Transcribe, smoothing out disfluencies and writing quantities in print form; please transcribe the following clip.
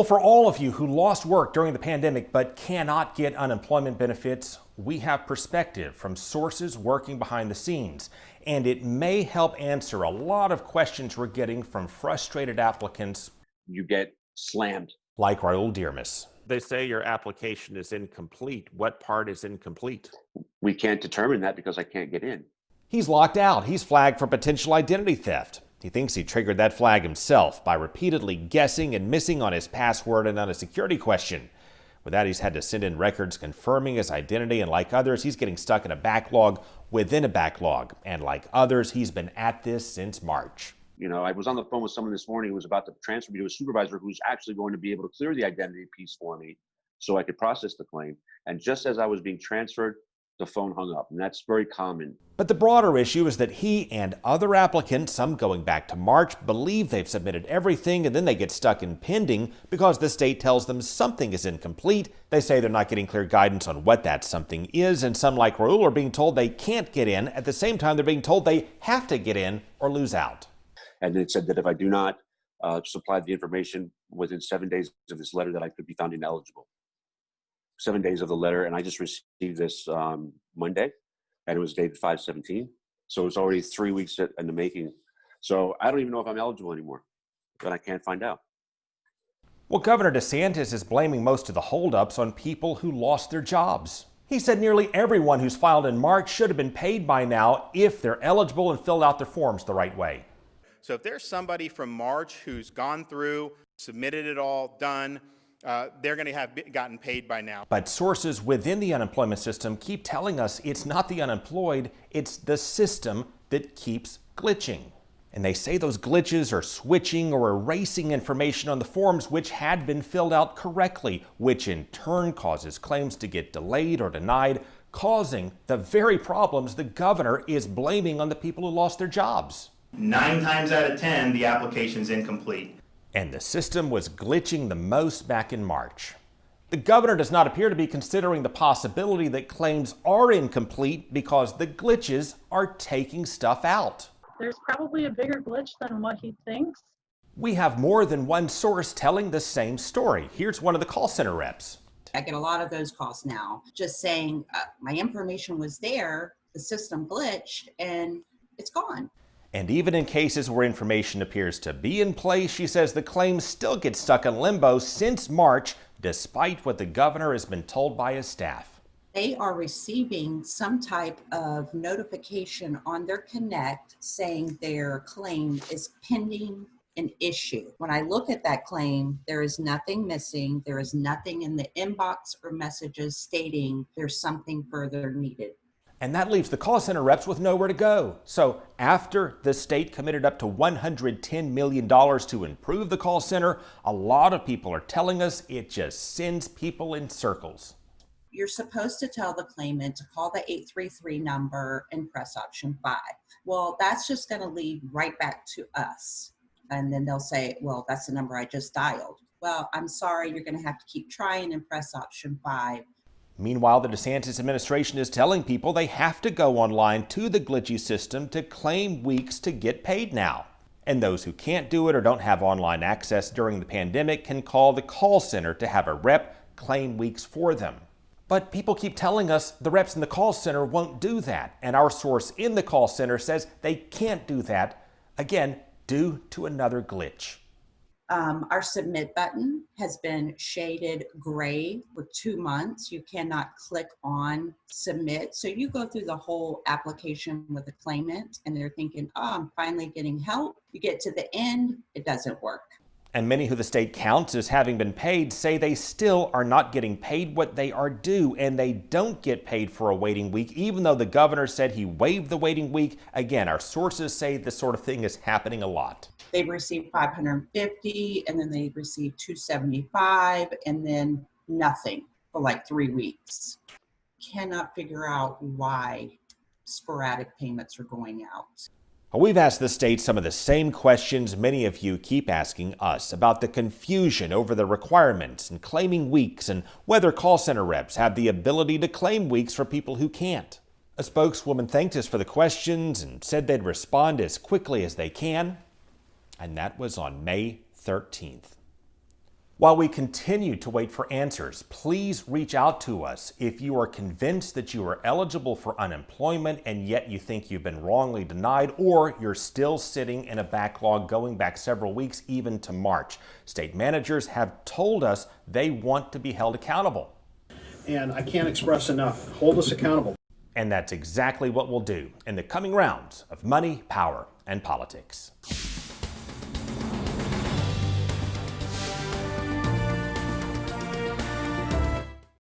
Well, for all of you who lost work during the pandemic but cannot get unemployment benefits, we have perspective from sources working behind the scenes, and it may help answer a lot of questions we're getting from frustrated applicants. You get slammed. Like Raul Dearmas. They say your application is incomplete. What part is incomplete? We can't determine that because I can't get in. He's locked out. He's flagged for potential identity theft. He thinks he triggered that flag himself by repeatedly guessing and missing on his password and on a security question. With that, he's had to send in records confirming his identity, and like others, he's getting stuck in a backlog within a backlog. And like others, he's been at this since March. You know, I was on the phone with someone this morning who was about to transfer me to a supervisor who's actually going to be able to clear the identity piece for me so I could process the claim. And just as I was being transferred, the phone hung up, and that's very common. But the broader issue is that he and other applicants, some going back to March, believe they've submitted everything, and then they get stuck in pending because the state tells them something is incomplete. They say they're not getting clear guidance on what that something is, and some, like Raul, are being told they can't get in. At the same time, they're being told they have to get in or lose out. And it said that if I do not supply the information within 7 days of this letter, that I could be found ineligible. 7 days of the letter, and I just received this Monday, and it was dated 5/17. So it's already 3 weeks in the making. So I don't even know if I'm eligible anymore, but I can't find out. Well, Governor DeSantis is blaming most of the holdups on people who lost their jobs. He said nearly everyone who's filed in March should have been paid by now if they're eligible and filled out their forms the right way. So if there's somebody from March who's gone through, submitted it all, done, they're going to have gotten paid by now. But sources within the unemployment system keep telling us it's not the unemployed, it's the system that keeps glitching. And they say those glitches are switching or erasing information on the forms which had been filled out correctly, which in turn causes claims to get delayed or denied, causing the very problems the governor is blaming on the people who lost their jobs. 9 times out of 10, the application's incomplete. And the system was glitching the most back in March. The governor does not appear to be considering the possibility that claims are incomplete because the glitches are taking stuff out. There's probably a bigger glitch than what he thinks. We have more than one source telling the same story. Here's one of the call center reps. I get a lot of those calls now, just saying my information was there, the system glitched, and it's gone. And even in cases where information appears to be in place, she says the claims still get stuck in limbo since March, despite what the governor has been told by his staff. They are receiving some type of notification on their Connect saying their claim is pending an issue. When I look at that claim, there is nothing missing. There is nothing in the inbox or messages stating there's something further needed. And that leaves the call center reps with nowhere to go. So after the state committed up to $110 million to improve the call center, a lot of people are telling us it just sends people in circles. You're supposed to tell the claimant to call the 833 number and press option 5. Well, that's just going to lead right back to us. And then they'll say, well, that's the number I just dialed. Well, I'm sorry, you're going to have to keep trying and press option 5. Meanwhile, the DeSantis administration is telling people they have to go online to the glitchy system to claim weeks to get paid now. And those who can't do it or don't have online access during the pandemic can call the call center to have a rep claim weeks for them. But people keep telling us the reps in the call center won't do that. And our source in the call center says they can't do that, again, due to another glitch. Our submit button has been shaded gray for 2 months. You cannot click on submit. So you go through the whole application with a claimant and they're thinking, oh, I'm finally getting help. You get to the end, it doesn't work. And many who the state counts as having been paid say they still are not getting paid what they are due, and they don't get paid for a waiting week, even though the governor said he waived the waiting week. Again, our sources say this sort of thing is happening a lot. They've received $550, and then they received $275, and then nothing for like 3 weeks. Cannot figure out why sporadic payments are going out. We've asked the state some of the same questions many of you keep asking us about the confusion over the requirements and claiming weeks and whether call center reps have the ability to claim weeks for people who can't. A spokeswoman thanked us for the questions and said they'd respond as quickly as they can, and that was on May 13th. While we continue to wait for answers, please reach out to us if you are convinced that you are eligible for unemployment and yet you think you've been wrongly denied, or you're still sitting in a backlog going back several weeks, even to March. State managers have told us they want to be held accountable. And I can't express enough. Hold us accountable. And that's exactly what we'll do in the coming rounds of Money, Power, and Politics.